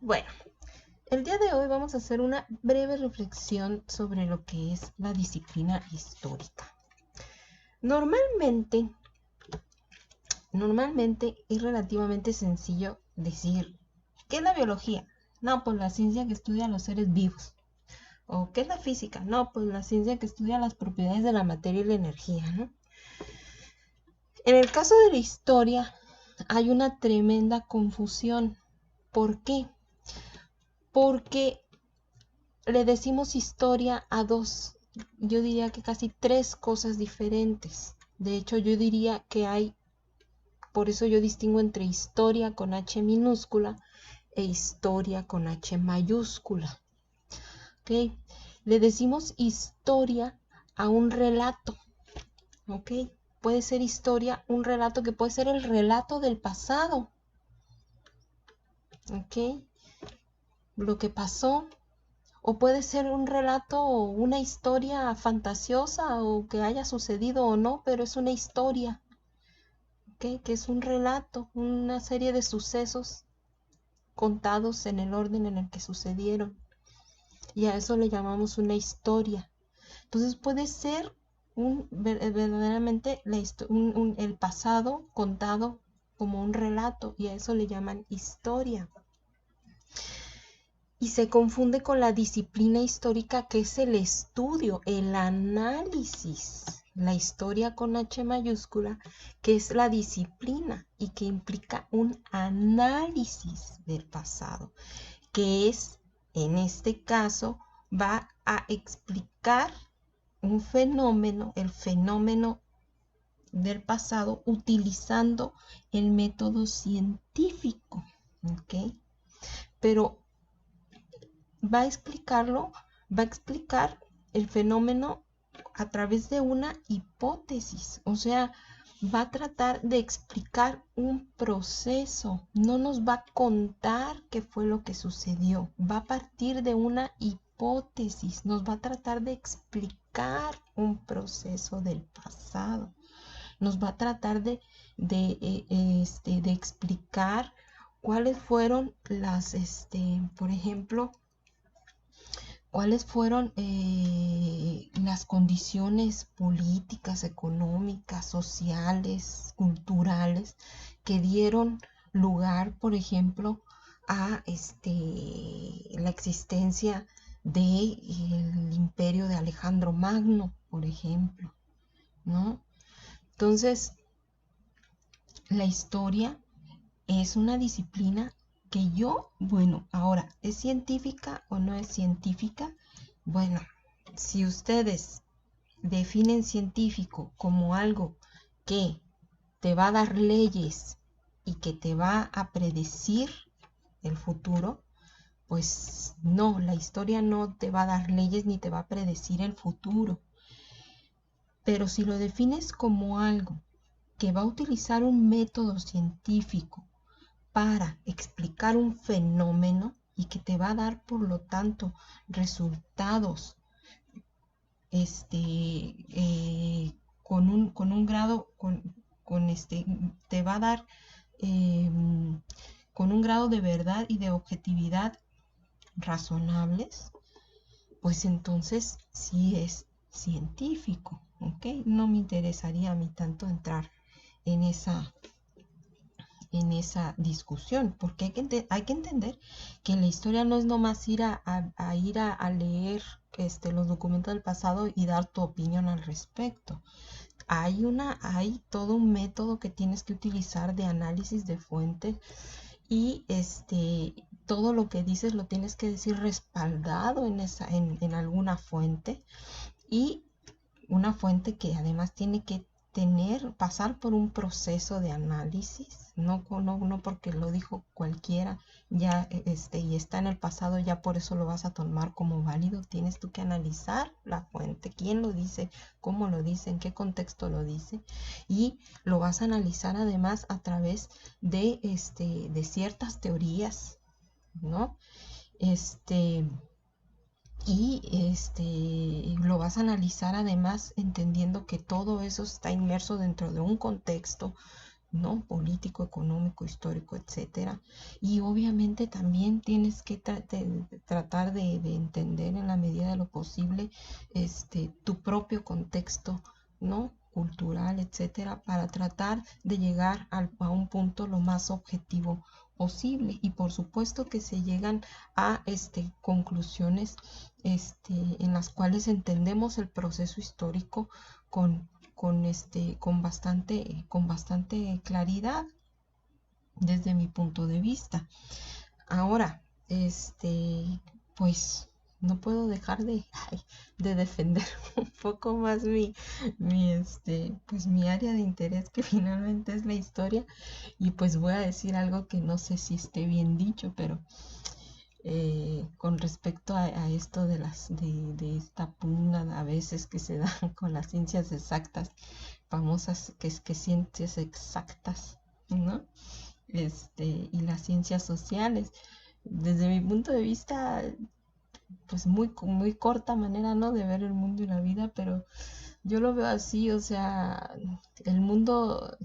Bueno, el día de hoy vamos a hacer una breve reflexión sobre lo que es la disciplina histórica. Normalmente es relativamente sencillo decir, ¿qué es la biología? No, pues la ciencia que estudia los seres vivos. ¿O qué es la física? No, pues la ciencia que estudia las propiedades de la materia y la energía, ¿no? En el caso de la historia hay una tremenda confusión. ¿Por qué? Porque le decimos historia a dos, yo diría que casi tres cosas diferentes. De hecho, yo diría que hay, por eso yo distingo entre historia con H minúscula e historia con H mayúscula. ¿Ok? Le decimos historia a un relato. ¿Ok? Puede ser historia, un relato que puede ser el relato del pasado. ¿Ok? Lo que pasó. O puede ser un relato o una historia fantasiosa o que haya sucedido o no, pero es una historia, ¿okay? Que es un relato, una serie de sucesos contados en el orden en el que sucedieron. Y a eso le llamamos una historia. Entonces puede ser verdaderamente el pasado contado como un relato y a eso le llaman historia. Y se confunde con la disciplina histórica, que es el estudio, el análisis. La historia con H mayúscula, que es la disciplina y que implica un análisis del pasado, que es, en este caso, va a explicar un fenómeno, el fenómeno del pasado, utilizando el método científico. ¿Ok? Pero va a explicar el fenómeno a través de una hipótesis, o sea, va a tratar de explicar un proceso, no nos va a contar qué fue lo que sucedió, va a partir de una hipótesis, nos va a tratar de explicar un proceso del pasado, nos va a tratar de explicar cuáles fueron por ejemplo, cuáles fueron las condiciones políticas, económicas, sociales, culturales que dieron lugar, por ejemplo, a la existencia del imperio de Alejandro Magno, por ejemplo, ¿no? Entonces, la historia es una disciplina que ahora, ¿es científica o no es científica? Bueno, si ustedes definen científico como algo que te va a dar leyes y que te va a predecir el futuro, pues no, la historia no te va a dar leyes ni te va a predecir el futuro. Pero si lo defines como algo que va a utilizar un método científico para explicar un fenómeno y que te va a dar, por lo tanto, resultados con un grado, te va a dar eh, con un grado de verdad y de objetividad razonables, pues entonces sí es científico, ¿ok? No me interesaría a mí tanto entrar en esa discusión, porque hay que entender que la historia no es nomás ir a leer los documentos del pasado y dar tu opinión al respecto. Hay todo un método que tienes que utilizar de análisis de fuentes y todo lo que dices lo tienes que decir respaldado en alguna fuente, y una fuente que además tiene que pasar por un proceso de análisis, no porque lo dijo cualquiera ya y está en el pasado, ya por eso lo vas a tomar como válido. Tienes tú que analizar la fuente, quién lo dice, cómo lo dice, en qué contexto lo dice, y lo vas a analizar además a través de ciertas teorías, ¿no? Y lo vas a analizar además entendiendo que todo eso está inmerso dentro de un contexto, ¿no? Político, económico, histórico, etcétera. Y obviamente también tienes que tratar de entender en la medida de lo posible tu propio contexto, ¿no? Cultural, etcétera, para tratar de llegar a un punto lo más objetivo posible. Y por supuesto que se llegan a conclusiones en las cuales entendemos el proceso histórico con, con bastante claridad desde mi punto de vista. Ahora, pues no puedo dejar de defender un poco más pues mi área de interés, que finalmente es la historia. Y pues voy a decir algo que no sé si esté bien dicho, pero con respecto a esto de esta pugna a veces que se da con las ciencias exactas, famosas, que es que ciencias exactas, ¿no? Y las ciencias sociales. Desde mi punto de vista, pues muy corta manera, ¿no? De ver el mundo y la vida, pero yo lo veo así, o sea, el mundo,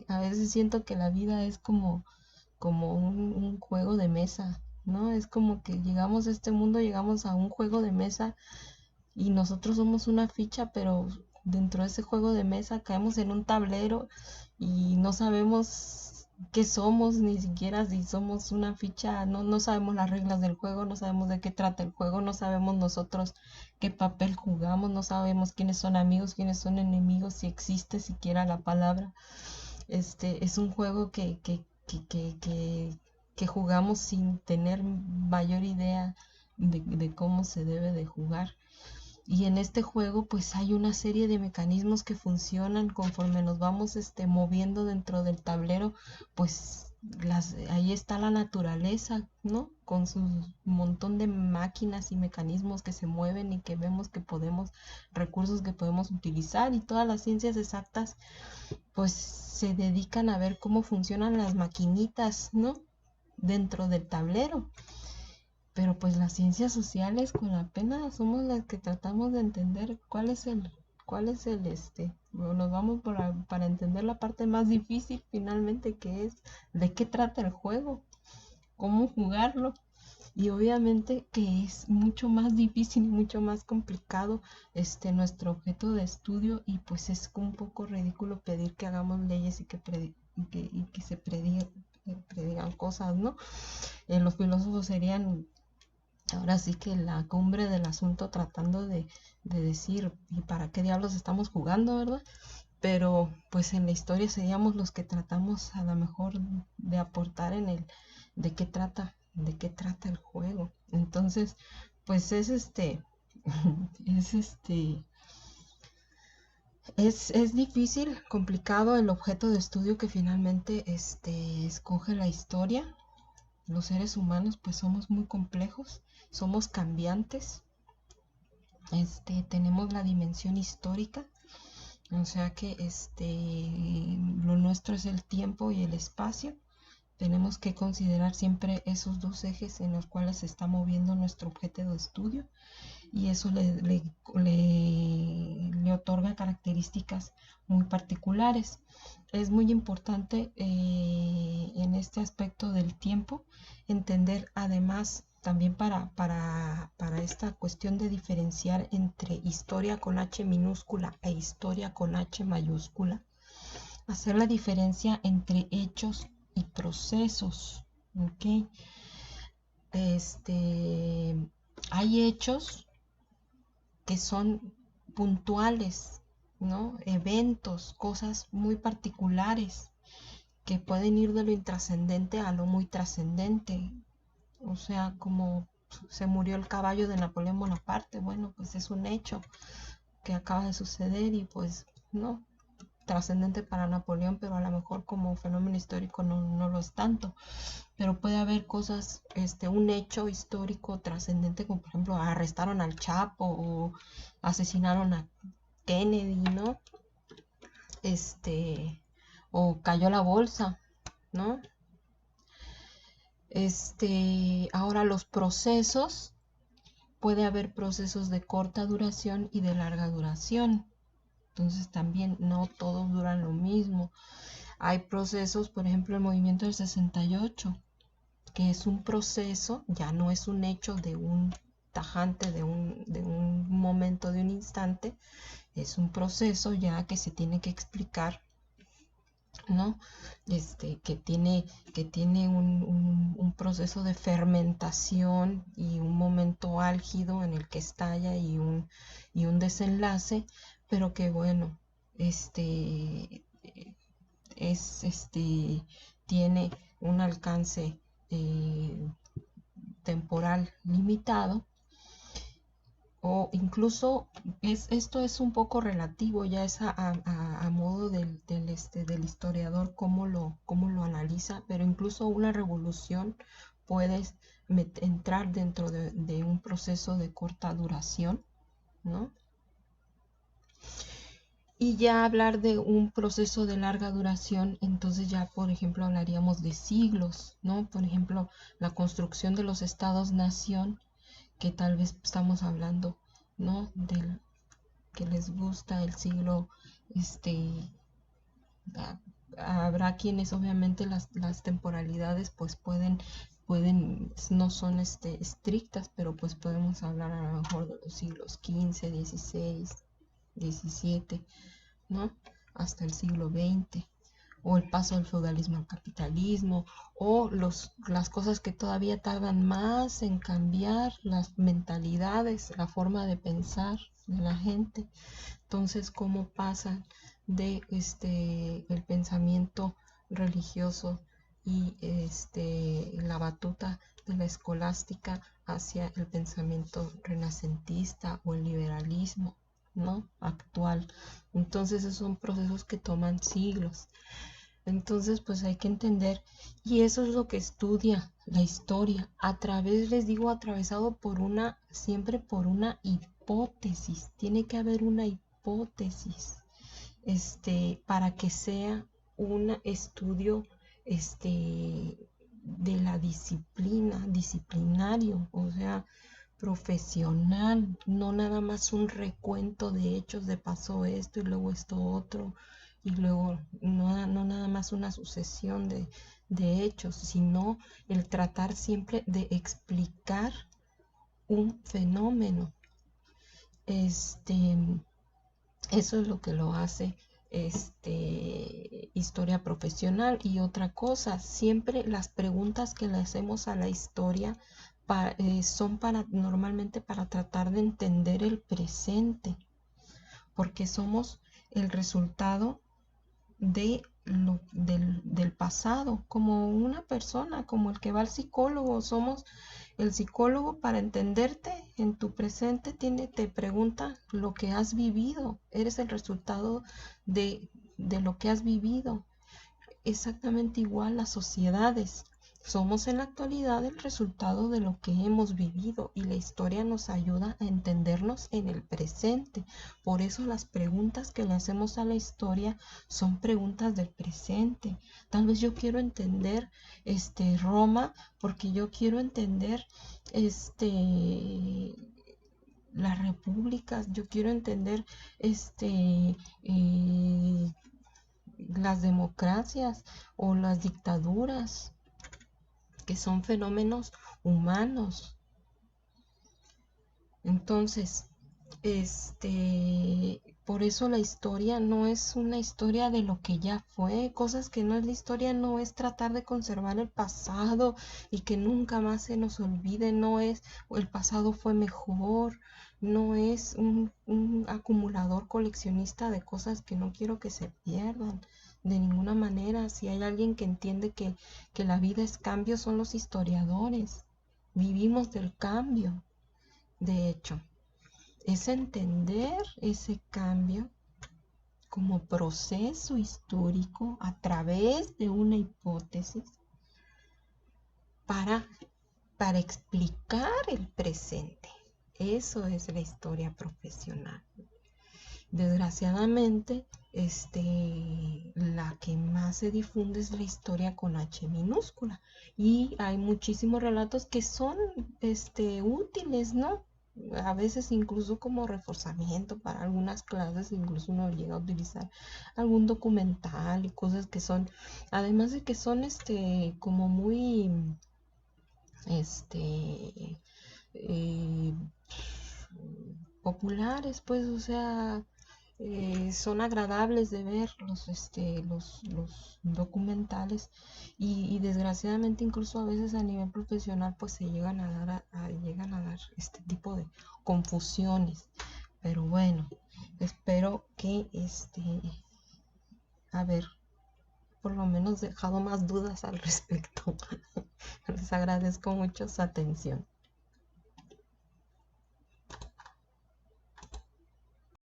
a veces siento que la vida es como un juego de mesa, ¿no? Es como que llegamos a este mundo, llegamos a un juego de mesa y nosotros somos una ficha, pero dentro de ese juego de mesa caemos en un tablero y no sabemos qué somos, ni siquiera si somos una ficha, no sabemos las reglas del juego, no sabemos de qué trata el juego, no sabemos nosotros qué papel jugamos, no sabemos quiénes son amigos, quiénes son enemigos, si existe siquiera la palabra. Es un juego que jugamos sin tener mayor idea de cómo se debe de jugar. Y en este juego pues hay una serie de mecanismos que funcionan conforme nos vamos moviendo dentro del tablero, pues ahí está la naturaleza, ¿no? Con su montón de máquinas y mecanismos que se mueven y que vemos que podemos, recursos que podemos utilizar, y todas las ciencias exactas pues se dedican a ver cómo funcionan las maquinitas, ¿no? Dentro del tablero. Pero pues las ciencias sociales con la pena somos las que tratamos de entender bueno, nos vamos para entender la parte más difícil finalmente, que es de qué trata el juego, cómo jugarlo. Y obviamente que es mucho más difícil, mucho más complicado nuestro objeto de estudio, y pues es un poco ridículo pedir que hagamos leyes y que se predigan cosas, ¿no? Los filósofos serían ahora sí que la cumbre del asunto, tratando de decir, ¿y para qué diablos estamos jugando, verdad? Pero pues en la historia seríamos los que tratamos a lo mejor de aportar en el de qué trata el juego. Entonces, pues es es es difícil, complicado el objeto de estudio que finalmente escoge la historia. Los seres humanos pues somos muy complejos, somos cambiantes, tenemos la dimensión histórica, o sea que lo nuestro es el tiempo y el espacio. Tenemos que considerar siempre esos dos ejes en los cuales se está moviendo nuestro objeto de estudio, y eso le otorga características muy particulares. Es muy importante en este aspecto del tiempo entender, además, también para esta cuestión de diferenciar entre historia con H minúscula e historia con H mayúscula, hacer la diferencia entre hechos y procesos, ¿ok? Hay hechos que son puntuales, ¿no? Eventos, cosas muy particulares que pueden ir de lo intrascendente a lo muy trascendente. O sea, como se murió el caballo de Napoleón Bonaparte, bueno, pues es un hecho que acaba de suceder y pues no, trascendente para Napoleón, pero a lo mejor como fenómeno histórico no lo es tanto. Pero puede haber cosas, un hecho histórico trascendente, como por ejemplo arrestaron al Chapo o asesinaron a Kennedy, ¿no? O cayó la bolsa, ¿no? Ahora los procesos, puede haber procesos de corta duración y de larga duración. Entonces también no todos duran lo mismo. Hay procesos, por ejemplo, el movimiento del 68, que es un proceso, ya no es un hecho de un tajante, de un momento, de un instante, es un proceso ya que se tiene que explicar, ¿no? Que tiene un proceso de fermentación y un momento álgido en el que estalla y un desenlace, pero que bueno, tiene un alcance eh, temporal limitado, o incluso esto es un poco relativo, ya es a modo del historiador cómo lo analiza, pero incluso una revolución puede entrar dentro de un proceso de corta duración, ¿no? Y ya hablar de un proceso de larga duración, entonces ya, por ejemplo, hablaríamos de siglos, ¿no? Por ejemplo, la construcción de los estados-nación, que tal vez estamos hablando, ¿no? Del que les gusta el siglo, este, habrá quienes obviamente las temporalidades pues no son estrictas, pero pues podemos hablar a lo mejor de los siglos XV, XVI, XVII, ¿no? Hasta el siglo XX, o el paso del feudalismo al capitalismo, o las cosas que todavía tardan más en cambiar, las mentalidades, la forma de pensar de la gente. Entonces, cómo pasan de el pensamiento religioso y la batuta de la escolástica hacia el pensamiento renacentista o el liberalismo, ¿no? Actual. Entonces, esos son procesos que toman siglos. Entonces, pues hay que entender, y eso es lo que estudia la historia, les digo, atravesado siempre por una hipótesis. Tiene que haber una hipótesis, para que sea un estudio, de la disciplinario, o sea, profesional, no nada más un recuento de hechos de pasó esto y luego esto otro, y luego no nada más una sucesión de hechos, sino el tratar siempre de explicar un fenómeno. Eso es lo que lo hace historia profesional. Y otra cosa, siempre las preguntas que le hacemos a la historia son normalmente para tratar de entender el presente, porque somos el resultado del pasado, como una persona, como el que va al psicólogo. Somos el psicólogo. Para entenderte en tu presente te pregunta lo que has vivido, eres el resultado de lo que has vivido. Exactamente igual las sociedades. Somos en la actualidad el resultado de lo que hemos vivido, y la historia nos ayuda a entendernos en el presente. Por eso las preguntas que le hacemos a la historia son preguntas del presente. Tal vez yo quiero entender Roma porque yo quiero entender las repúblicas, yo quiero entender eh, las democracias o las dictaduras, que son fenómenos humanos. Entonces, por eso la historia no es una historia de lo que ya fue. Cosas que no es la historia, no es tratar de conservar el pasado y que nunca más se nos olvide. No es el pasado fue mejor. No es un acumulador coleccionista de cosas que no quiero que se pierdan de ninguna manera. Si hay alguien que entiende que la vida es cambio, son los historiadores. Vivimos del cambio. De hecho, es entender ese cambio como proceso histórico a través de una hipótesis para, para explicar el presente. Eso es la historia profesional. Desgraciadamente, la que más se difunde es la historia con H minúscula. Y hay muchísimos relatos que son útiles, ¿no? a veces incluso como reforzamiento para algunas clases, incluso uno llega a utilizar algún documental y cosas que son, además de que son como muy este eh, populares, pues, o sea, son agradables de ver los documentales y desgraciadamente incluso a veces a nivel profesional pues se llegan a dar, llegan a dar este tipo de confusiones. Pero bueno, espero que haber por lo menos dejado más dudas al respecto. Les agradezco mucho su atención.